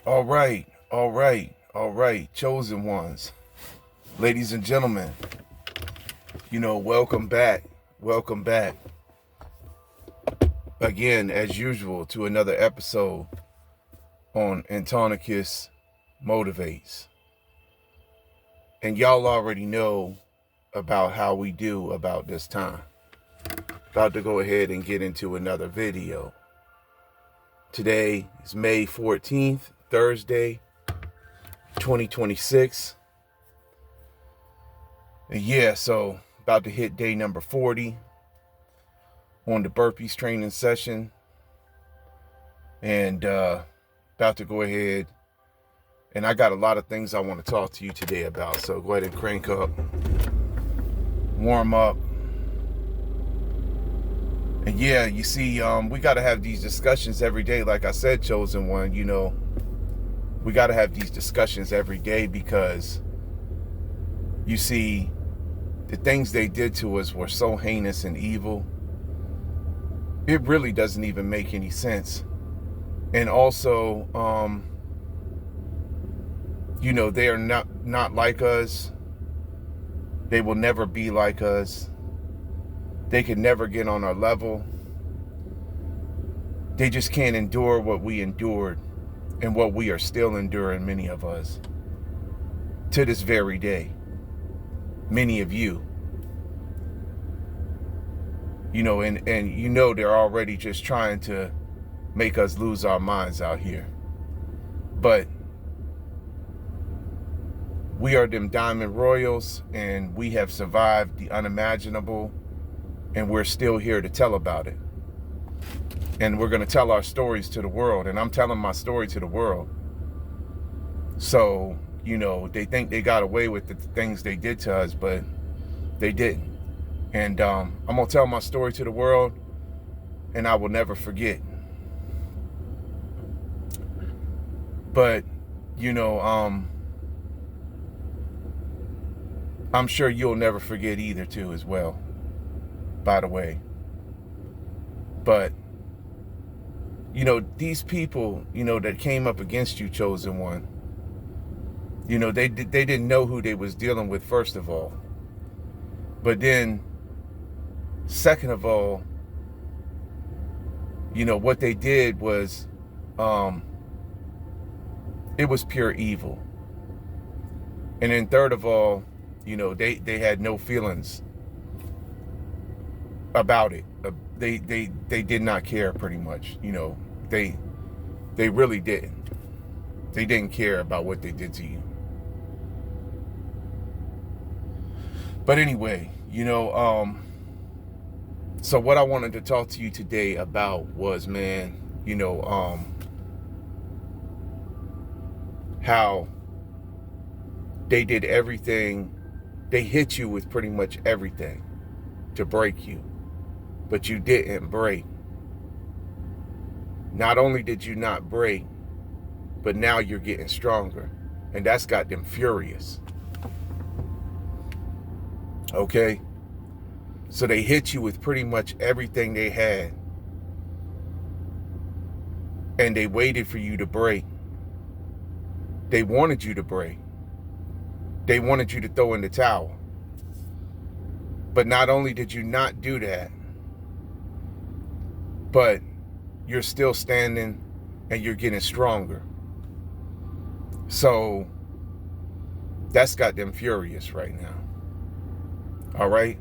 All right, all right, all right, chosen ones, ladies and gentlemen, welcome back. Welcome back again, as usual, to another episode on Antonicus Motivates. And y'all already know about how we do about this time. About to go ahead and get into another video. Today is May 14th, Thursday, 2026. And yeah, so about to hit day number 40 on the burpees training session. And about to go ahead. And I got a lot of things I want to talk to you today about. So go ahead and crank up, warm up. And yeah, you see, we got to have these discussions every day. Like I said, chosen one, we got to have these discussions every day because you see, the things they did to us were so heinous and evil. It really doesn't even make any sense. And also, they are not like us. They will never be like us. They could never get on our level. They just can't endure what we endured and what we are still enduring, many of us, to this very day. Many of you. And they're already just trying to make us lose our minds out here. But we are them diamond royals, and we have survived the unimaginable, and we're still here to tell about it. And we're going to tell our stories to the world, and I'm telling my story to the world. So, they think they got away with the things they did to us, but they didn't. And I'm going to tell my story to the world, and I will never forget. But, I'm sure you'll never forget either, too, as well, by the way. But, these people, that came up against you, chosen one, they didn't know who they was dealing with, first of all. But then, second of all, what they did was, it was pure evil. And then third of all, they had no feelings about it. They did not care, pretty much. They really didn't. They didn't care about what they did to you. But anyway, so what I wanted to talk to you today about was, man, how they did everything. They hit you with pretty much everything to break you, but you didn't break. Not only did you not break, but now you're getting stronger, and that's got them furious. Okay? So they hit you with pretty much everything they had, and they waited for you to break. They wanted you to break. They wanted you to throw in the towel. But not only did you not do that, but you're still standing and you're getting stronger. So that's got them furious right now. All right?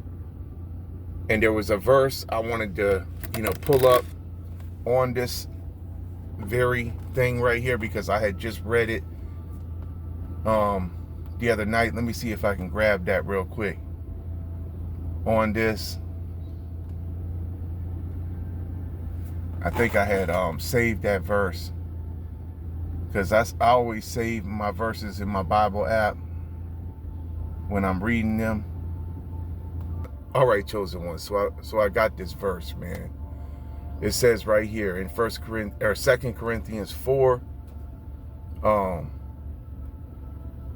And there was a verse I wanted to, pull up on this very thing right here because I had just read it the other night. Let me see if I can grab that real quick on this. I think I had saved that verse because I always save my verses in my Bible app when I'm reading them. All right, chosen one. So I got this verse, man. It says right here in 2 Corinthians 4,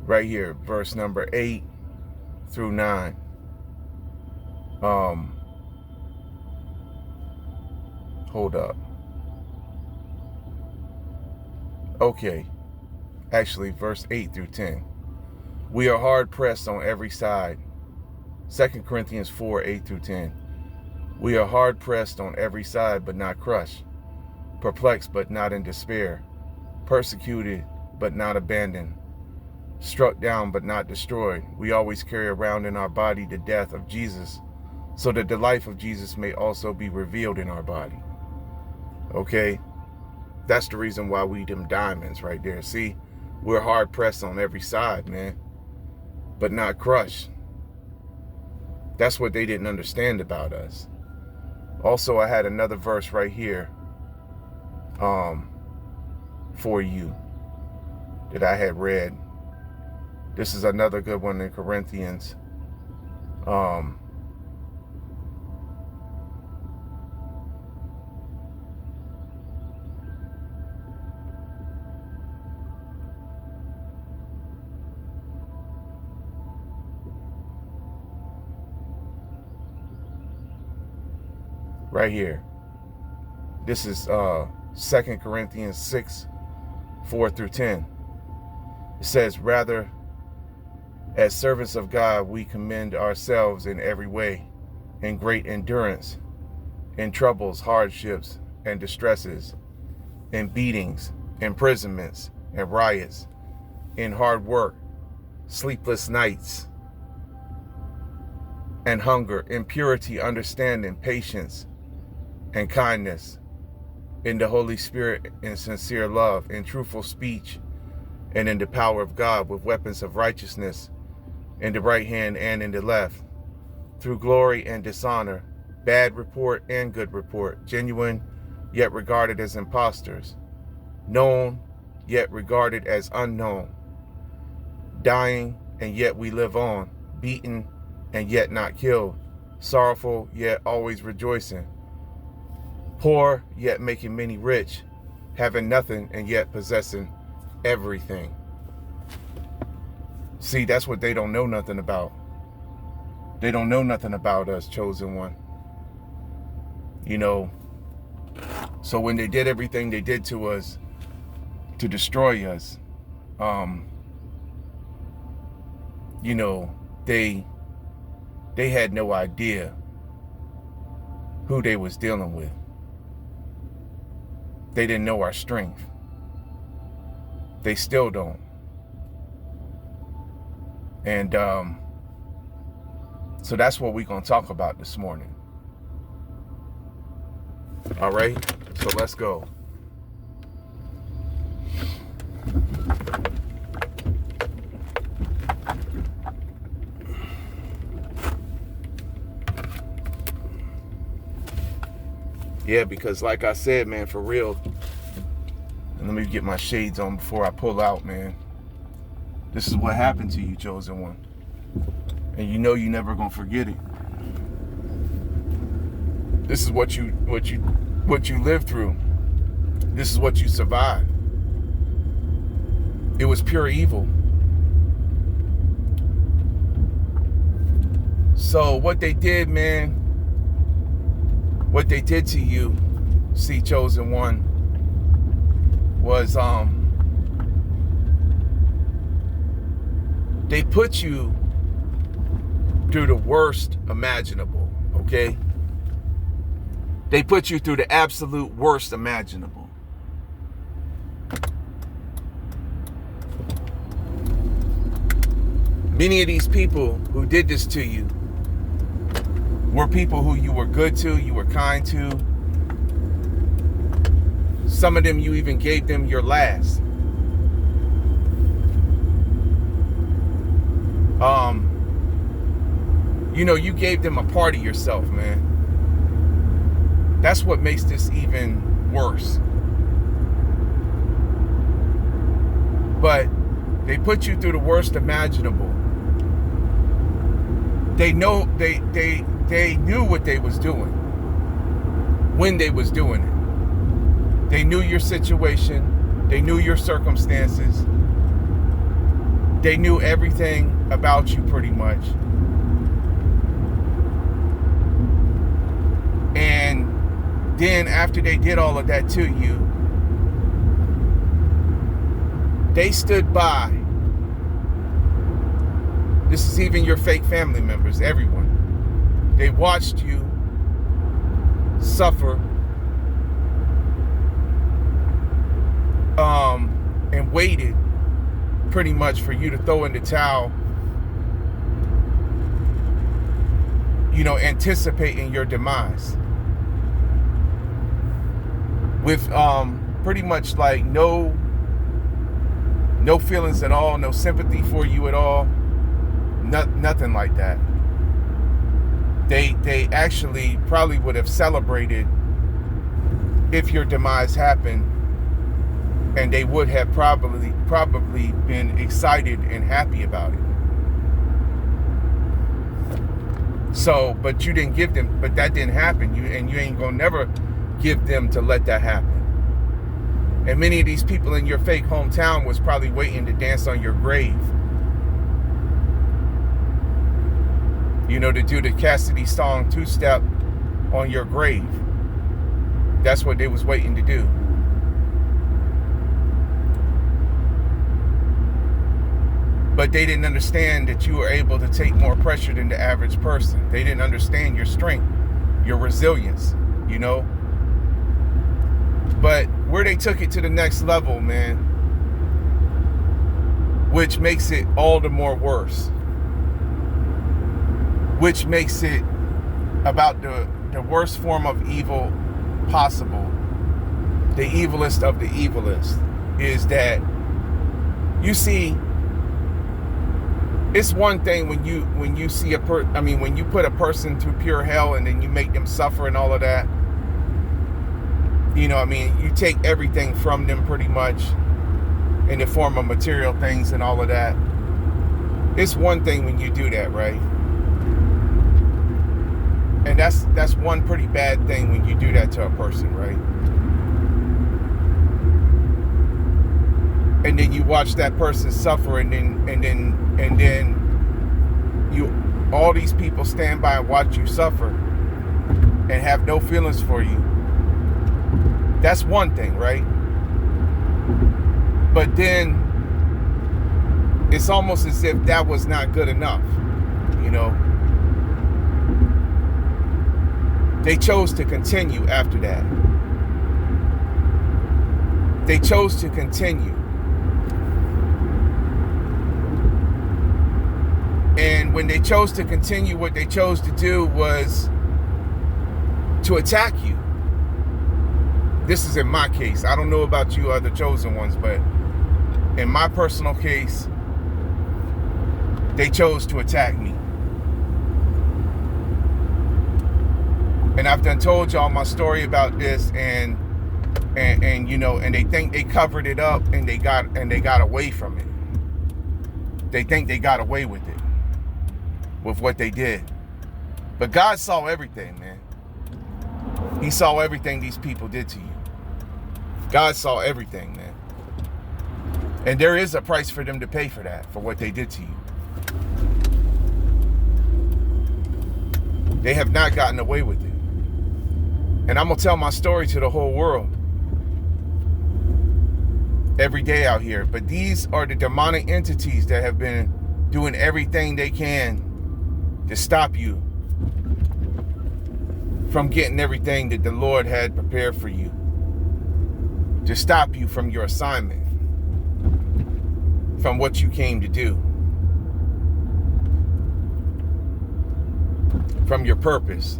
right here, verse number 8 through 9. Hold up. Okay. Actually, verse 8 through 10. We are hard pressed on every side. 2 Corinthians 4, 8 through 10. We are hard pressed on every side, but not crushed. Perplexed, but not in despair. Persecuted, but not abandoned. Struck down, but not destroyed. We always carry around in our body the death of Jesus, so that the life of Jesus may also be revealed in our body. Okay? That's the reason why we them diamonds right there. See, we're hard pressed on every side, man, but not crushed. That's what they didn't understand about us. Also, I had another verse right here for you that I had read. This is another good one in Corinthians. Right here. This is 2 Corinthians 6, 4 through 10. It says, rather, as servants of God, we commend ourselves in every way, in great endurance, in troubles, hardships, and distresses, in beatings, imprisonments, and riots, in hard work, sleepless nights, and hunger, in purity, understanding, patience, and kindness, in the Holy Spirit, in sincere love, in truthful speech, and in the power of God, with weapons of righteousness in the right hand and in the left, through glory and dishonor, bad report and good report, genuine yet regarded as impostors, known yet regarded as unknown, dying and yet we live on, beaten and yet not killed, sorrowful yet always rejoicing, poor yet making many rich, having nothing and yet possessing everything. See, that's what they don't know nothing about. They don't know nothing about us, chosen one. You know, so when they did everything they did to us to destroy us, you know, they had no idea who they was dealing with. They didn't know our strength. They still don't. And so that's what we're going to talk about this morning. All right, so let's go. Yeah, because like I said, man, for real, and let me get my shades on before I pull out, man. This is what happened to you, chosen one. And you know you're never gonna forget it. This is what you lived through. This is what you survived. It was pure evil. So what they did, man, what they did to you, see, chosen one, was they put you through the worst imaginable, okay? They put you through the absolute worst imaginable. Many of these people who did this to you were people who you were good to, you were kind to. Some of them you even gave them your last. You know, you gave them a part of yourself, man. That's what makes this even worse. But they put you through the worst imaginable. They know they knew what they was doing when they was doing it. They knew your situation. They knew your circumstances. They knew everything about you pretty much. And then after they did all of that to you, They stood by. This is even your fake family members, everyone. They watched you suffer and waited pretty much for you to throw in the towel, anticipating your demise. With pretty much like no feelings at all, no sympathy for you at all, nothing like that. They actually probably would have celebrated if your demise happened, and they would have probably been excited and happy about it. So, but you didn't give them, but that didn't happen. You ain't gonna never give them to let that happen. And many of these people in your fake hometown was probably waiting to dance on your grave. To do the Cassidy song two-step on your grave. That's what they was waiting to do. But they didn't understand that you were able to take more pressure than the average person. They didn't understand your strength, your resilience, But where they took it to the next level, man, which makes it all the more worse. Which makes it about the worst form of evil possible. The evilest of the evilest is that, you see, it's one thing when you see when you put a person through pure hell and then you make them suffer and all of that. You take everything from them pretty much in the form of material things and all of that. It's one thing when you do that, right? And that's one pretty bad thing when you do that to a person, right? And then you watch that person suffer, and then all these people stand by and watch you suffer and have no feelings for you. That's one thing, right? But then it's almost as if that was not good enough, They chose to continue after that. They chose to continue. And when they chose to continue, what they chose to do was to attack you. This is in my case. I don't know about you other chosen ones, but in my personal case, they chose to attack me. And I've done told y'all my story about this, and they think they covered it up and they got away from it. They think they got away with it, with what they did. But God saw everything, man. He saw everything these people did to you. God saw everything, man. And there is a price for them to pay for that, for what they did to you. They have not gotten away with it. And I'm going to tell my story to the whole world every day out here. But these are the demonic entities that have been doing everything they can to stop you from getting everything that the Lord had prepared for you. To stop you from your assignment. From what you came to do. From your purpose.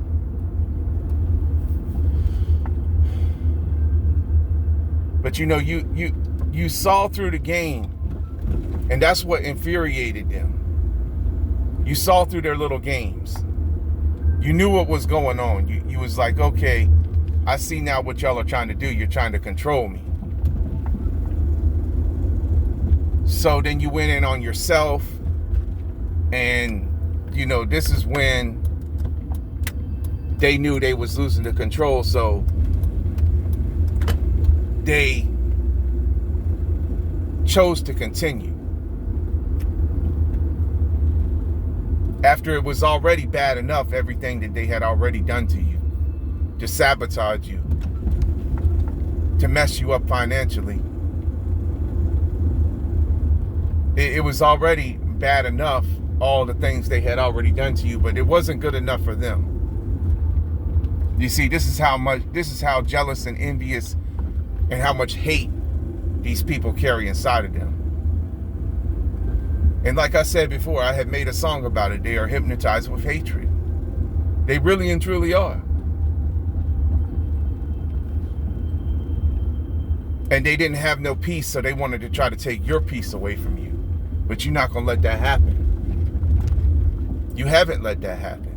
But you saw through the game, and that's what infuriated them. You saw through their little games. You knew what was going on. You was like, okay, I see now what y'all are trying to do. You're trying to control me. So then you went in on yourself, and this is when they knew they was losing the control, so they chose to continue. After it was already bad enough, everything that they had already done to you, to sabotage you, to mess you up financially, It was already bad enough, all the things they had already done to you, but it wasn't good enough for them. You see, this is how jealous and envious and how much hate these people carry inside of them. And like I said before, I had made a song about it. They are hypnotized with hatred. They really and truly are. And they didn't have no peace, so they wanted to try to take your peace away from you. But you're not going to let that happen. You haven't let that happen.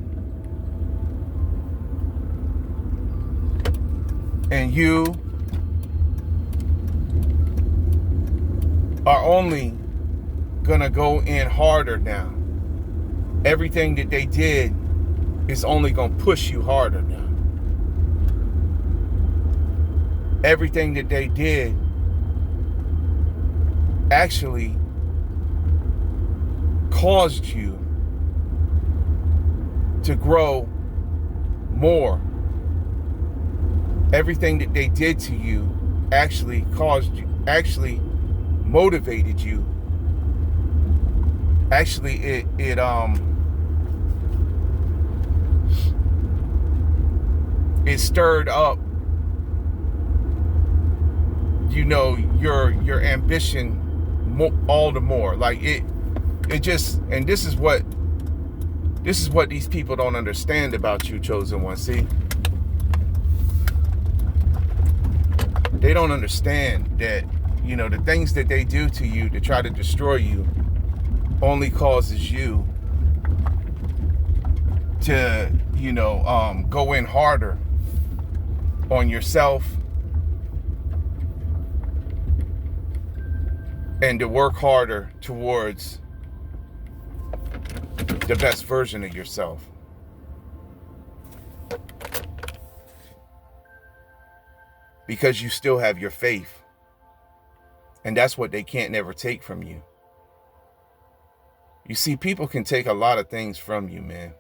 And you are only going to go in harder now. Everything that they did is only going to push you harder now. Everything that they did actually caused you to grow more. Everything that they did to you actually motivated you. Actually, it stirred up, your ambition all the more. Like it just, and this is what these people don't understand about you, chosen one. See, they don't understand that, the things that they do to you to try to destroy you only causes you to, go in harder on yourself and to work harder towards the best version of yourself. Because you still have your faith. And that's what they can't never take from you. You see, people can take a lot of things from you, man.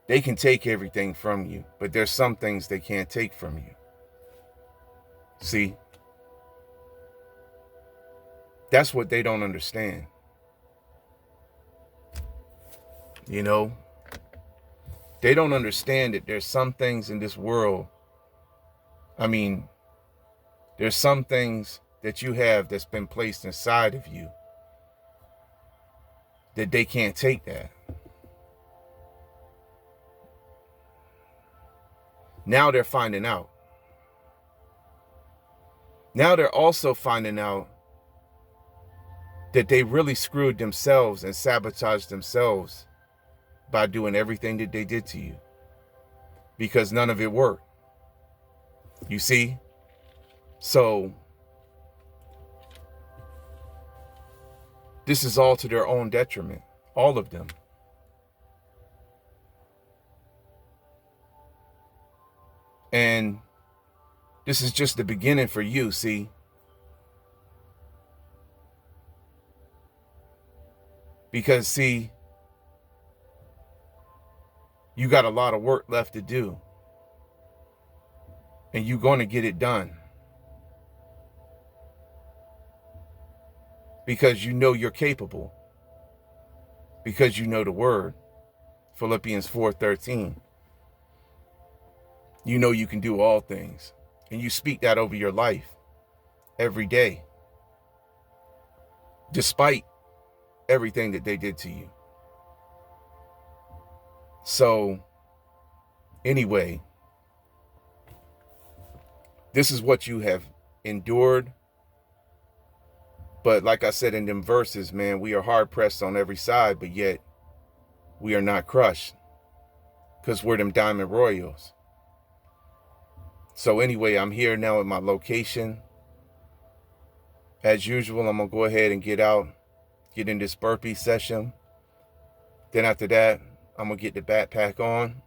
They can take everything from you, but there's some things they can't take from you. See? That's what they don't understand. They don't understand that there's some things in this world. There's some things that you have that's been placed inside of you that they can't take that. Now they're finding out. Now they're also finding out that they really screwed themselves and sabotaged themselves by doing everything that they did to you, because none of it worked. You see? So this is all to their own detriment, all of them. And this is just the beginning for you, see? Because, see, you got a lot of work left to do. And you're going to get it done. Because you know you're capable. Because you know the word. Philippians 4:13. You know you can do all things. And you speak that over your life every day. Despite everything that they did to you. So, anyway, this is what you have endured. But like I said in them verses, man, we are hard pressed on every side, but yet we are not crushed, because we're them diamond royals. So anyway, I'm here now at my location. As usual, I'm going to go ahead and get in this burpee session. Then after that, I'm going to get the backpack on.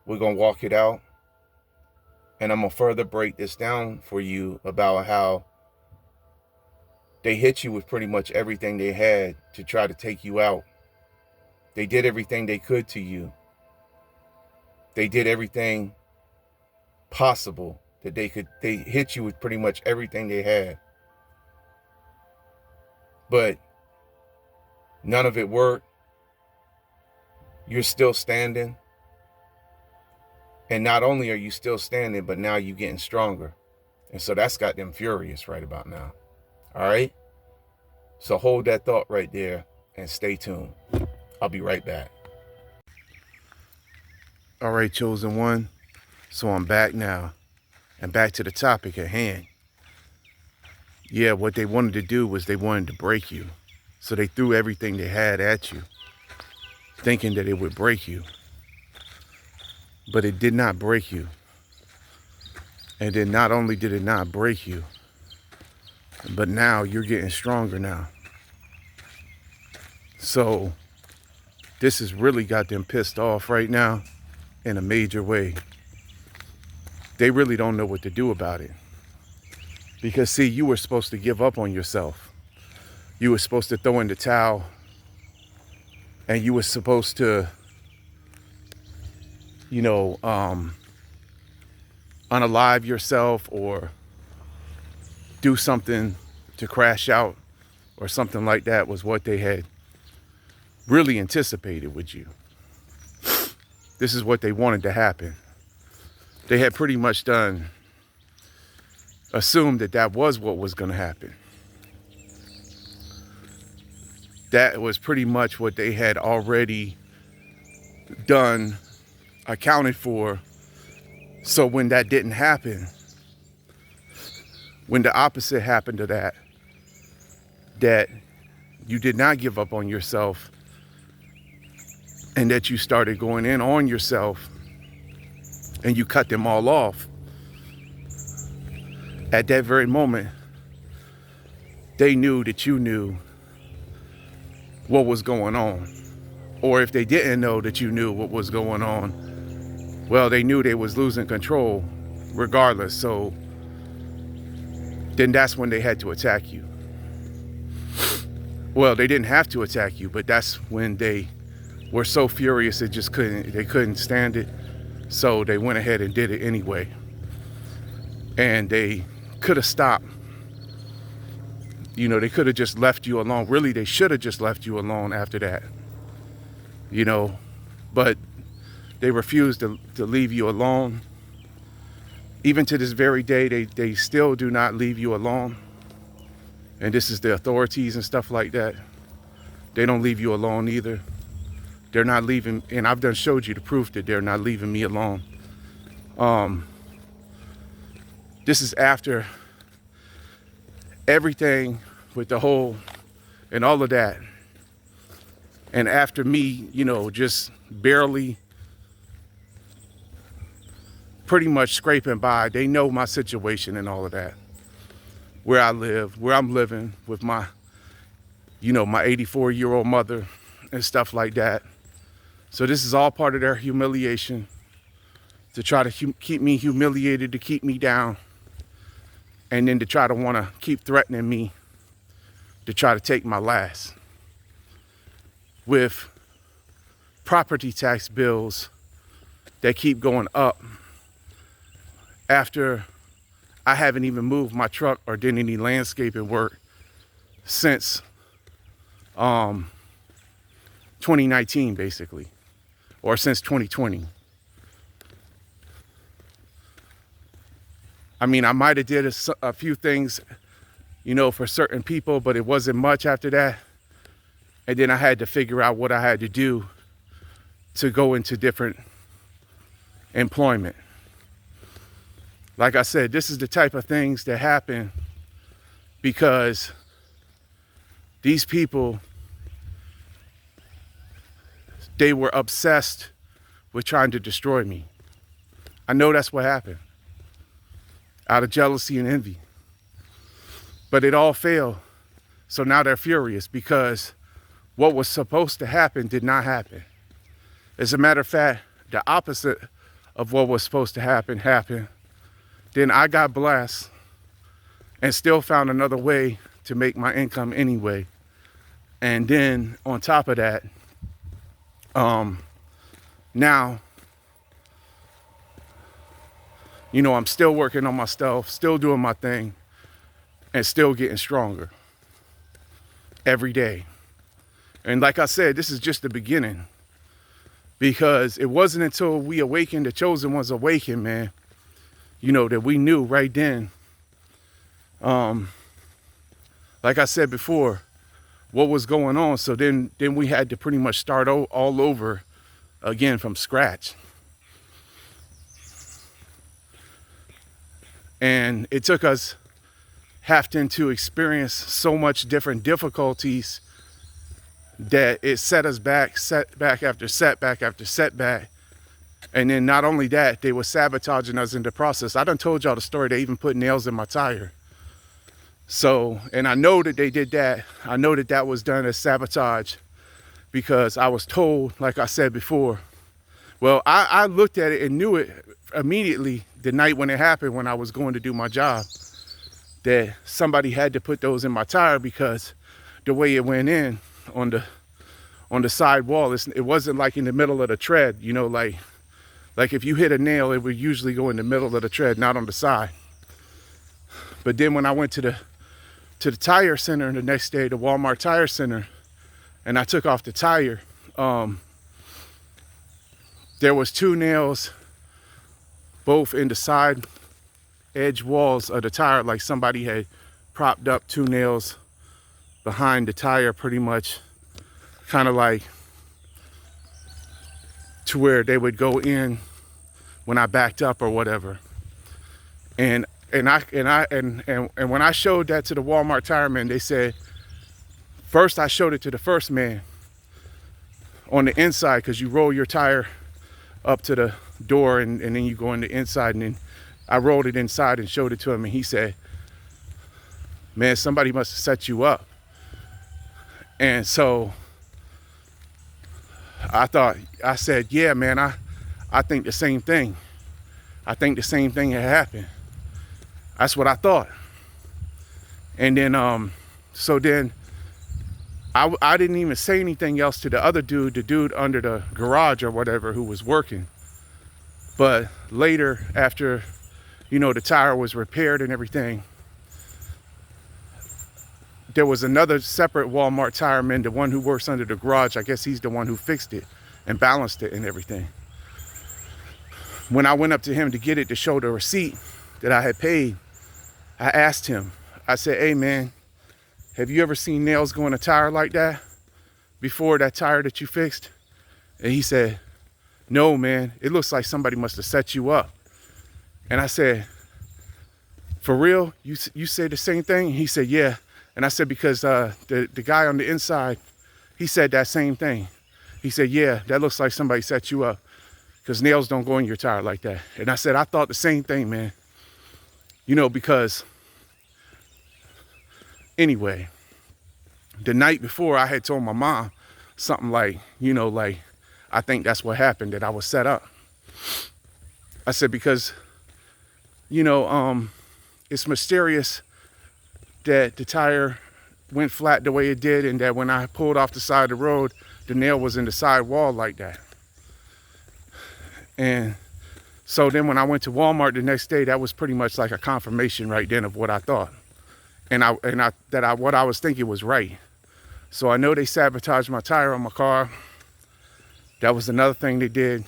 We're going to walk it out. And I'm going to further break this down for you about how they hit you with pretty much everything they had to try to take you out. They did everything they could to you. They did everything possible that they could. They hit you with pretty much everything they had. but none of it worked. You're still standing. And not only are you still standing, but now you're getting stronger. And so that's got them furious right about now. All right? So hold that thought right there and stay tuned. I'll be right back. All right, chosen one. So I'm back now. And back to the topic at hand. Yeah, what they wanted to do was they wanted to break you. So they threw everything they had at you, thinking that it would break you. But it did not break you. And then not only did it not break you, but now you're getting stronger now. So this has really got them pissed off right now in a major way. They really don't know what to do about it. Because see, you were supposed to give up on yourself. You were supposed to throw in the towel, and you were supposed to, unalive yourself or do something to crash out or something like that was what they had really anticipated with you. This is what they wanted to happen. They had pretty much assumed that that was what was going to happen. That was pretty much what they had already done, accounted for. So when that didn't happen, when the opposite happened to that you did not give up on yourself and that you started going in on yourself and you cut them all off, at that very moment, they knew that you knew what was going on. Or if they didn't know that you knew what was going on, well, they knew they was losing control regardless. So then that's when they had to attack you. Well, they didn't have to attack you, but that's when they were so furious they couldn't stand it. So they went ahead and did it anyway. And they could have stopped. They could have just left you alone. Really, they should have just left you alone after that. But they refused to leave you alone. Even to this very day, they still do not leave you alone. And this is the authorities and stuff like that. They don't leave you alone either. They're not leaving, and I've done showed you the proof that they're not leaving me alone. This is after everything with the whole and all of that. And after me, just barely pretty much scraping by. They know my situation and all of that. Where I live, where I'm living with my 84-year-old mother and stuff like that. So this is all part of their humiliation to try to keep me humiliated, to keep me down. And then to try to want to keep threatening me to try to take my last. With property tax bills that keep going up after I haven't even moved my truck or did any landscaping work since 2019, basically, or since 2020. I mean, I might have did a few things, for certain people, but it wasn't much after that. And then I had to figure out what I had to do to go into different employment. Like I said, this is the type of things that happen because these people, they were obsessed with trying to destroy me. I know that's what happened. Out of jealousy and envy. But it all failed. So now they're furious because what was supposed to happen did not happen. As a matter of fact, the opposite of what was supposed to happen happened. Then I got blessed and still found another way to make my income anyway. And then on top of that, now, I'm still working on my stuff, still doing my thing, and still getting stronger. every day. And like I said, this is just the beginning, because it wasn't until we awakened, the chosen ones awakened, man, you know, that we knew right then, like I said before, what was going on. So then we had to pretty much start all over again from scratch. And it took us having to experience so much different difficulties that it set us back, setback after setback after setback. And then not only that, they were sabotaging us in the process. I done told y'all the story, they even put nails in my tire. So, and I know that they did that. I know that that was done as sabotage, because I was told, like I said before, well, I looked at it and knew it immediately the night when it happened, when I was going to do my job, that somebody had to put those in my tire, because the way it went in on the side wall, it wasn't like in the middle of the tread, you know, like if you hit a nail, it would usually go in the middle of the tread, not on the side. But then when I went to the tire center the next day, the Walmart tire center, and I took off the tire, there was 2 nails, both in the side edge walls of the tire, like somebody had propped up 2 nails behind the tire, pretty much, kind of like to where they would go in when I backed up or whatever. And when I showed that to the Walmart tire man, they said, first I showed it to the first man on the inside, because you roll your tire up to the door and then you go in the inside, and then I rolled it inside and showed it to him, and he said, man, somebody must have set you up. And so I said, yeah, man, I think the same thing. I think the same thing had happened. That's what I thought. And then, so then I didn't even say anything else to the other dude, the dude under the garage or whatever, who was working. But later, after, you know, the tire was repaired and everything, there was another separate Walmart tire man, the one who works under the garage. I guess he's the one who fixed it and balanced it and everything. When I went up to him to get it, to show the receipt that I had paid, I asked him, I said, hey man, have you ever seen nails go in a tire like that before, that tire that you fixed? And he said, no man, it looks like somebody must have set you up. And I said, for real? You said the same thing? And he said, yeah. And I said, because the guy on the inside, he said that same thing. He said, yeah, that looks like somebody set you up, because nails don't go in your tire like that. And I said, I thought the same thing, man. You know, because anyway, the night before, I had told my mom something like, you know, like, I think that's what happened, that I was set up. I said, because, you know, it's mysterious that the tire went flat the way it did, and that when I pulled off the side of the road, the nail was in the side wall like that. And so then when I went to Walmart the next day, that was pretty much like a confirmation right then of what I thought. And what I was thinking was right. So I know they sabotaged my tire on my car. That was another thing they did.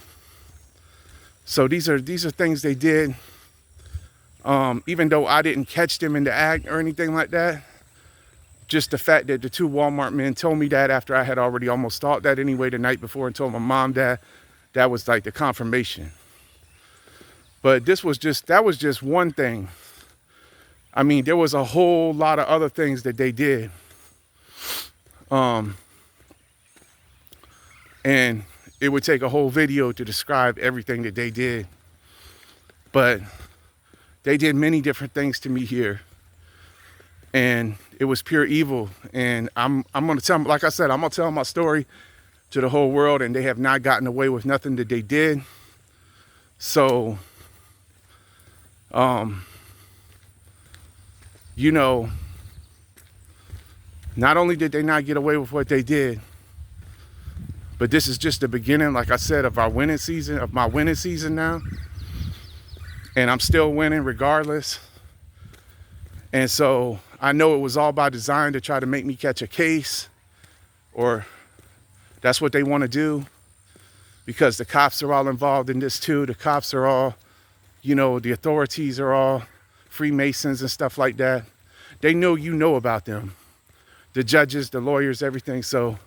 So these are things they did. Even though I didn't catch them in the act or anything like that, just the fact that the 2 Walmart men told me that after I had already almost thought that anyway the night before, and told my mom that was like the confirmation. But that was just one thing. I mean, there was a whole lot of other things that they did. And it would take a whole video to describe everything that they did. But they did many different things to me here. And it was pure evil. And I'm going to tell them, like I said, I'm going to tell my story to the whole world, and they have not gotten away with nothing that they did. So, you know, not only did they not get away with what they did, but this is just the beginning, like I said, of my winning season now. And I'm still winning regardless. And so I know it was all by design to try to make me catch a case, or that's what they want to do, because the cops are all involved in this too. The cops are all, you know, the authorities are all Freemasons and stuff like that. They know you know about them. The judges, the lawyers, everything. So,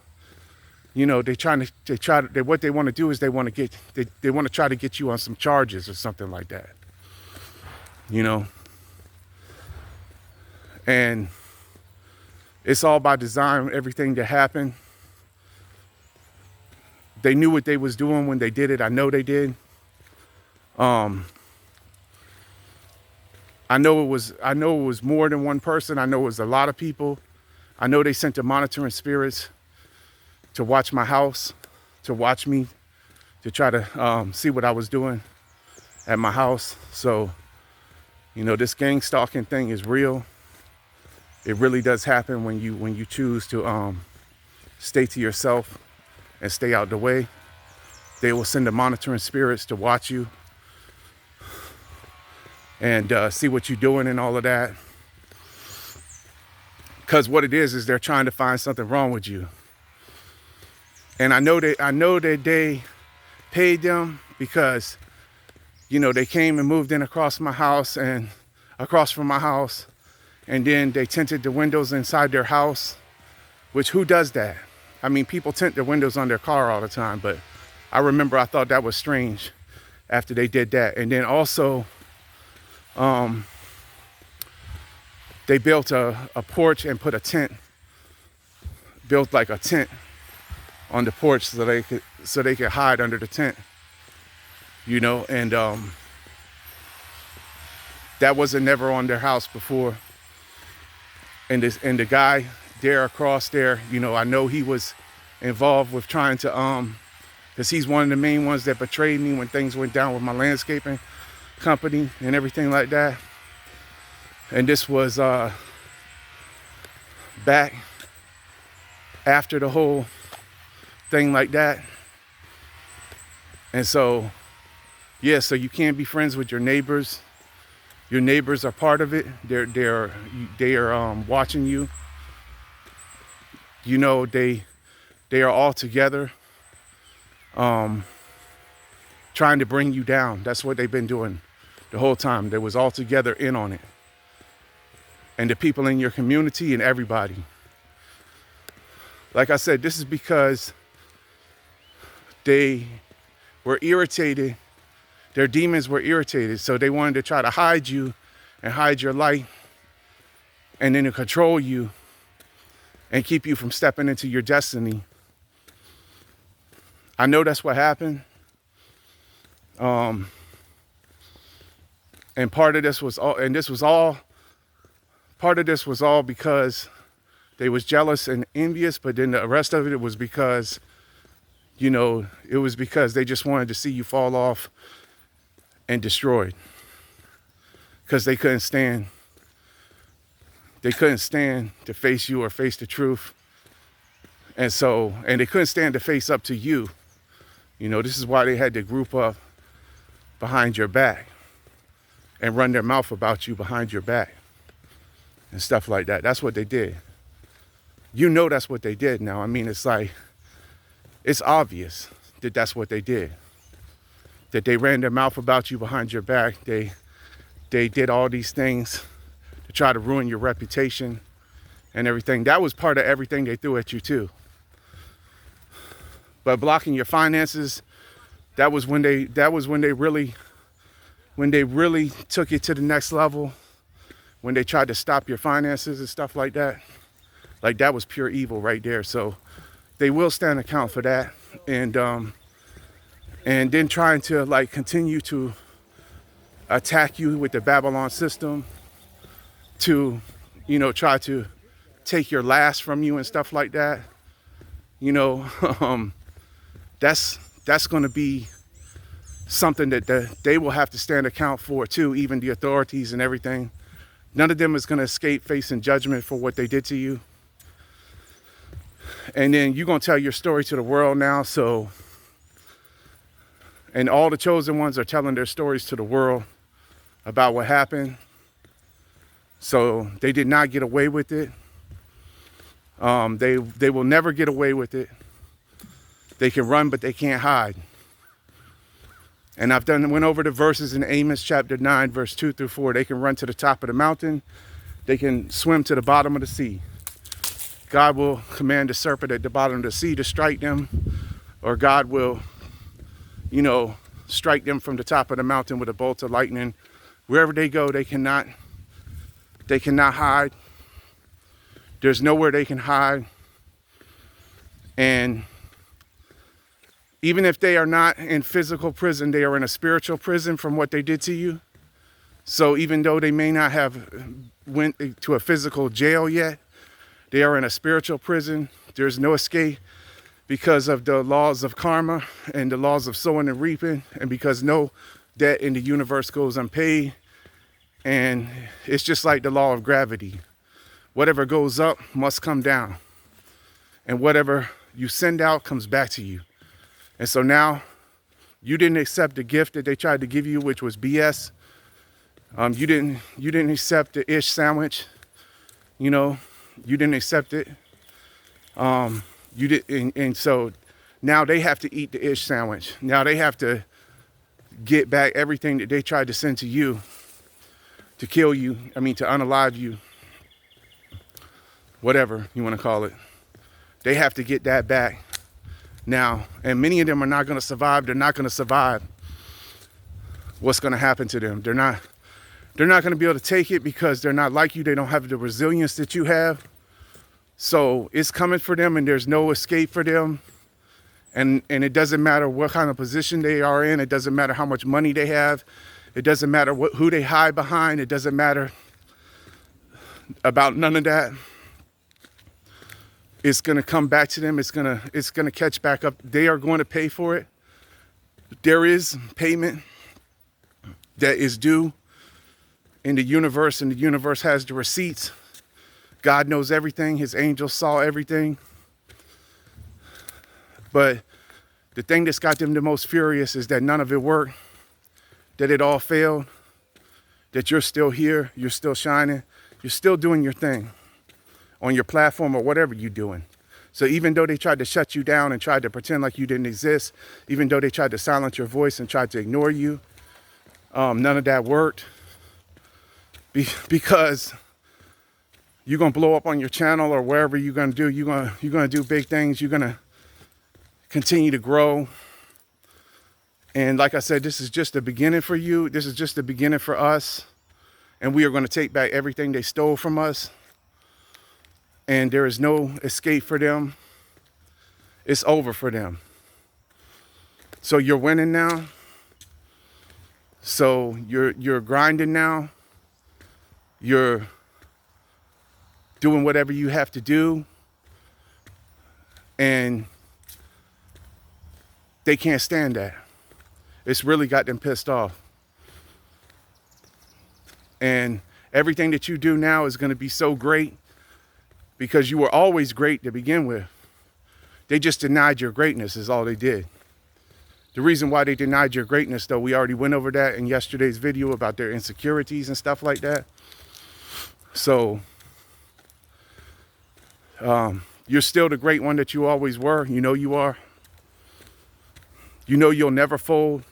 you know, what they want to do is they want to try to get you on some charges or something like that. You know? And it's all by design, everything that happened. They knew what they was doing when they did it. I know they did. I know it was more than one person. I know it was a lot of people. I know they sent the monitoring spirits to watch my house, to watch me, to try to see what I was doing at my house. So, you know, this gang stalking thing is real. It really does happen when you choose to stay to yourself and stay out the way. They will send the monitoring spirits to watch you and see what you're doing and all of that. Because what it is they're trying to find something wrong with you. And I know that they paid them because, you know, they came and moved in across from my house, and then they tinted the windows inside their house, which who does that? I mean, people tint their windows on their car all the time, but I remember I thought that was strange after they did that. And then also, they built a porch and put a tent, built like a tent on the porch so they could hide under the tent, you know, and that wasn't never on their house before. And the guy there across there, you know, I know he was involved with trying to, because he's one of the main ones that betrayed me when things went down with my landscaping company and everything like that. And this was back after the whole thing like that. And so, yeah, so you can't be friends with your neighbors. Your neighbors are part of it. They are watching you. You know, they are all together, trying to bring you down. That's what they've been doing the whole time. They was all together in on it. And the people in your community and everybody. Like I said, this is because they were irritated. Their demons were irritated. So they wanted to try to hide you and hide your light, and then to control you and keep you from stepping into your destiny. I know that's what happened. And part of this was all because they was jealous and envious, but then the rest of it was because, you know, it was because they just wanted to see you fall off and destroyed. Because they couldn't stand to face you or face the truth. And they couldn't stand to face up to you. You know, this is why they had to group up behind your back and run their mouth about you behind your back and stuff like that. That's what they did. You know that's what they did now. I mean, it's like, it's obvious that that's what they did. That they ran their mouth about you behind your back. They did all these things to try to ruin your reputation and everything. That was part of everything they threw at you too. But blocking your finances, that was when they really took it to the next level. When they tried to stop your finances and stuff like that. Like, that was pure evil right there. So they will stand account for that. And then trying to like continue to attack you with the Babylon system to, you know, try to take your last from you and stuff like that. You know, that's going to be something that they will have to stand account for too, even the authorities and everything. None of them is going to escape facing judgment for what they did to you. And then you're going to tell your story to the world now. So, and all the chosen ones are telling their stories to the world about what happened. So they did not get away with it. They will never get away with it. They can run, but they can't hide. And went over the verses in Amos chapter 9, verse 2 through 4. They can run to the top of the mountain. They can swim to the bottom of the sea. God will command the serpent at the bottom of the sea to strike them, or God will, strike them from the top of the mountain with a bolt of lightning. Wherever they go, they cannot hide. There's nowhere they can hide. And even if they are not in physical prison, they are in a spiritual prison from what they did to you. So even though they may not have went to a physical jail yet, they are in a spiritual prison. There's no escape because of the laws of karma and the laws of sowing and reaping, and because no debt in the universe goes unpaid. And it's just like the law of gravity. Whatever goes up must come down. And whatever you send out comes back to you. And so now you didn't accept the gift that they tried to give you, which was BS. You didn't accept the ish sandwich. You didn't accept it. And so now they have to eat the ish sandwich. Now they have to get back everything that they tried to send to you, to kill you, to unalive you, whatever you want to call it. They have to get that back now. And many of them are not going to survive. They're not going to survive what's going to happen to them. They're not going to be able to take it because they're not like you. They don't have the resilience that you have. So it's coming for them, and there's no escape for them. And it doesn't matter what kind of position they are in. It doesn't matter how much money they have. It doesn't matter who they hide behind. It doesn't matter about none of that. It's going to come back to them. It's going to catch back up. They are going to pay for it. There is payment that is due in the universe, and the universe has the receipts. God knows everything. His angels saw everything. But the thing that's got them the most furious is that none of it worked, that it all failed, that you're still here, you're still shining, you're still doing your thing on your platform or whatever you're doing. So even though they tried to shut you down and tried to pretend like you didn't exist, even though they tried to silence your voice and tried to ignore you, none of that worked. Because you're going to blow up on your channel or wherever you're going to do. You're going to do big things. You're going to continue to grow. And like I said, this is just the beginning for you. This is just the beginning for us. And we are going to take back everything they stole from us. And there is no escape for them. It's over for them. So you're winning now. So you're grinding now. You're doing whatever you have to do. And they can't stand that. It's really got them pissed off. And everything that you do now is going to be so great because you were always great to begin with. They just denied your greatness is all they did. The reason why they denied your greatness, though, we already went over that in yesterday's video about their insecurities and stuff like that. So you're still the great one that you always were. You know you are. You know you'll never fold.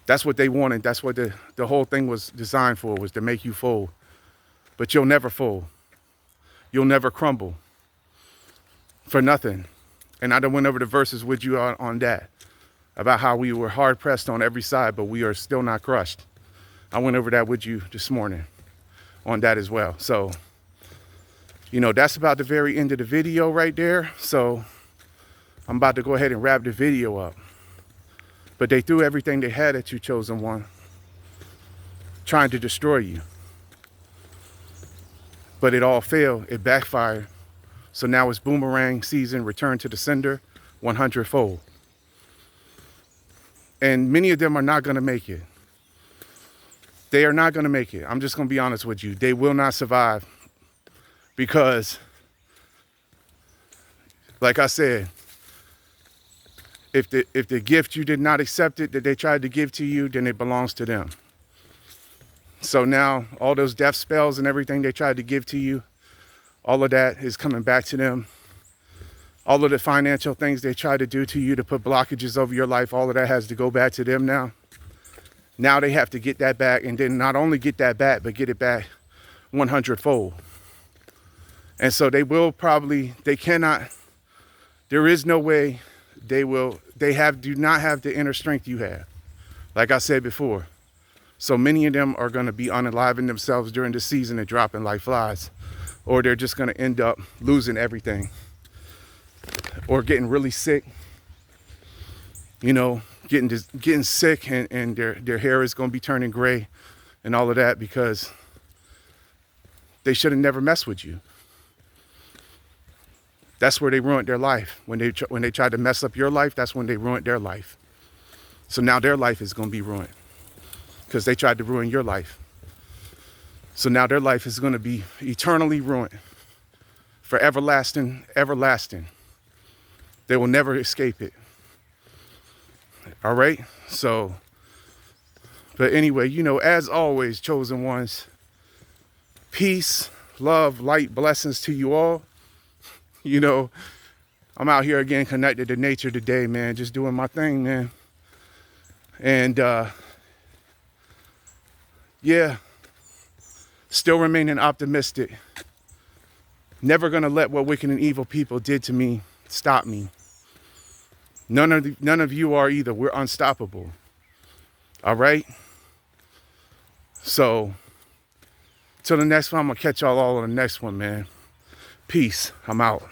That's what they wanted. That's what the whole thing was designed for, was to make you fold. But you'll never fold. You'll never crumble for nothing. And I done went over the verses with you on that, about how we were hard pressed on every side, but we are still not crushed. I went over that with you this morning on that as well. So, that's about the very end of the video right there. So I'm about to go ahead and wrap the video up. But they threw everything they had at you, chosen one, trying to destroy you. But it all failed. It backfired. So now it's boomerang season, return to the sender, 100-fold. And many of them are not going to make it. They are not going to make it. I'm just going to be honest with you. They will not survive because, like I said, if the gift you did not accept it that they tried to give to you, then it belongs to them. So now all those death spells and everything they tried to give to you, all of that is coming back to them. All of the financial things they tried to do to you to put blockages over your life, all of that has to go back to them now. Now they have to get that back, and then not only get that back, but get it back 100-fold. And so they cannot, there is no way do not have the inner strength you have. Like I said before. So many of them are going to be unaliving themselves during the season and dropping like flies. Or they're just going to end up losing everything. Or getting really sick. You know, getting sick, and their hair is going to be turning gray and all of that because they should have never messed with you. That's where they ruined their life. When they tried to mess up your life, that's when they ruined their life. So now their life is going to be ruined because they tried to ruin your life. So now their life is going to be eternally ruined for everlasting. They will never escape it. All right? So, but anyway, you know, as always, chosen ones, peace, love, light, blessings to you all. You know, I'm out here again connected to nature today, man, just doing my thing, man. And yeah, still remaining optimistic. Never gonna let what wicked and evil people did to me stop me. None of you are either. We're unstoppable. All right? So, till the next one, I'm gonna catch y'all all on the next one, man. Peace. I'm out.